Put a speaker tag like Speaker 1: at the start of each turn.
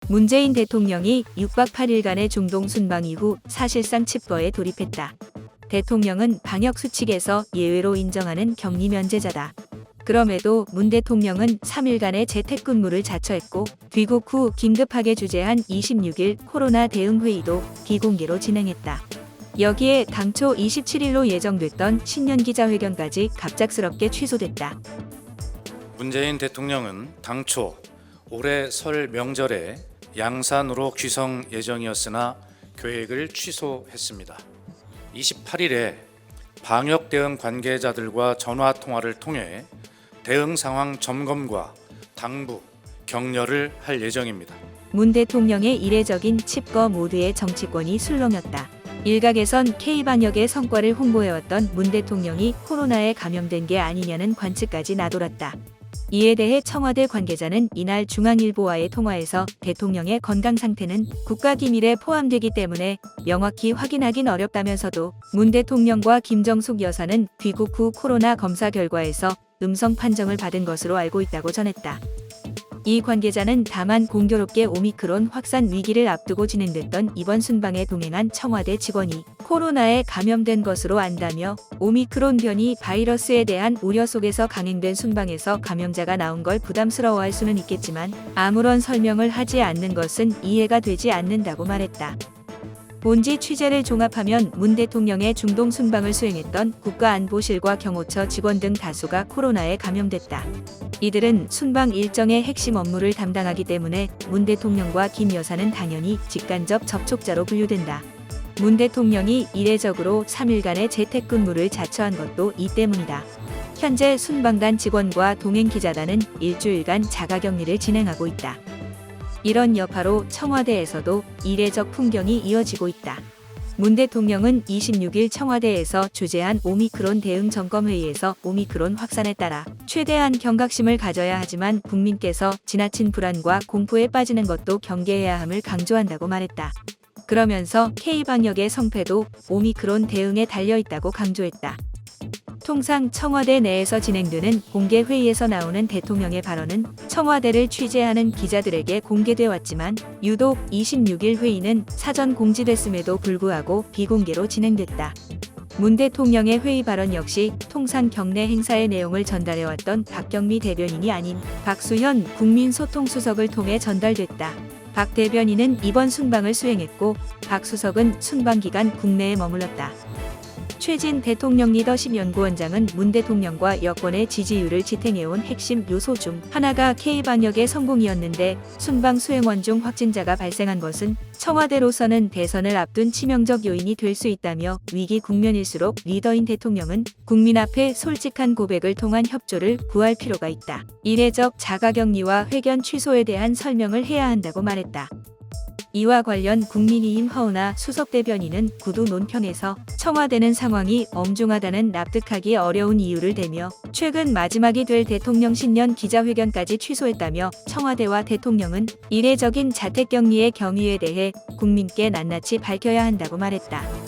Speaker 1: 문재인 대통령이 6박 8일간의 중동 순방 이후 사실상 칩거에 돌입했다. 대통령은 방역 수칙에서 예외로 인정하는 격리 면제자다. 그럼에도 문 대통령은 3일간의 재택근무를 자처했고 귀국 후 긴급하게 주재한 26일 코로나 대응 회의도 비공개로 진행했다. 여기에 당초 27일로 예정됐던 신년 기자회견까지 갑작스럽게 취소됐다.
Speaker 2: 문재인 대통령은 당초 올해 설 명절에 양산으로 귀성 예정이었으나 계획을 취소했습니다. 28일에 방역 대응 관계자들과 전화 통화를 통해 대응 상황 점검과 당부, 격려를 할 예정입니다.
Speaker 1: 문 대통령의 이례적인 칩거 모드의 정치권이 술렁였다. 일각에선 K방역의 성과를 홍보해왔던 문 대통령이 코로나에 감염된 게 아니냐는 관측까지 나돌았다. 이에 대해 청와대 관계자는 이날 중앙일보와의 통화에서 대통령의 건강 상태는 국가기밀에 포함되기 때문에 명확히 확인하긴 어렵다면서도 문 대통령과 김정숙 여사는 귀국 후 코로나 검사 결과에서 음성 판정을 받은 것으로 알고 있다고 전했다. 이 관계자는 다만 공교롭게 오미크론 확산 위기를 앞두고 진행됐던 이번 순방에 동행한 청와대 직원이 코로나에 감염된 것으로 안다며 오미크론 변이 바이러스에 대한 우려 속에서 강행된 순방에서 감염자가 나온 걸 부담스러워할 수는 있겠지만 아무런 설명을 하지 않는 것은 이해가 되지 않는다고 말했다. 본지 취재를 종합하면 문 대통령의 중동 순방을 수행했던 국가안보실과 경호처 직원 등 다수가 코로나에 감염됐다. 이들은 순방 일정의 핵심 업무를 담당하기 때문에 문 대통령과 김 여사는 당연히 직간접 접촉자로 분류된다. 문 대통령이 이례적으로 3일간의 재택근무를 자처한 것도 이 때문이다. 현재 순방단 직원과 동행 기자단은 일주일간 자가격리를 진행하고 있다. 이런 여파로 청와대에서도 이례적 풍경이 이어지고 있다. 문 대통령은 26일 청와대에서 주재한 오미크론 대응 점검회의에서 오미크론 확산에 따라 최대한 경각심을 가져야 하지만 국민께서 지나친 불안과 공포에 빠지는 것도 경계해야 함을 강조한다고 말했다. 그러면서 K방역의 성패도 오미크론 대응에 달려있다고 강조했다. 통상 청와대 내에서 진행되는 공개 회의에서 나오는 대통령의 발언은 청와대를 취재하는 기자들에게 공개돼 왔지만 유독 26일 회의는 사전 공지됐음에도 불구하고 비공개로 진행됐다. 문 대통령의 회의 발언 역시 통상 경내 행사의 내용을 전달해왔던 박경미 대변인이 아닌 박수현 국민소통수석을 통해 전달됐다. 박 대변인은 이번 순방을 수행했고 박 수석은 순방 기간 국내에 머물렀다. 최진 대통령 리더십 연구원장은 문 대통령과 여권의 지지율을 지탱해온 핵심 요소 중 하나가 K방역의 성공이었는데 순방 수행원 중 확진자가 발생한 것은 청와대로서는 대선을 앞둔 치명적 요인이 될 수 있다며 위기 국면일수록 리더인 대통령은 국민 앞에 솔직한 고백을 통한 협조를 구할 필요가 있다. 이례적 자가격리와 회견 취소에 대한 설명을 해야 한다고 말했다. 이와 관련 국민의힘 허은하 수석 대변인은 구두 논평에서 청와대는 상황이 엄중하다는 납득하기 어려운 이유를 대며 최근 마지막이 될 대통령 신년 기자회견까지 취소했다며 청와대와 대통령은 이례적인 자택격리의 경위에 대해 국민께 낱낱이 밝혀야 한다고 말했다.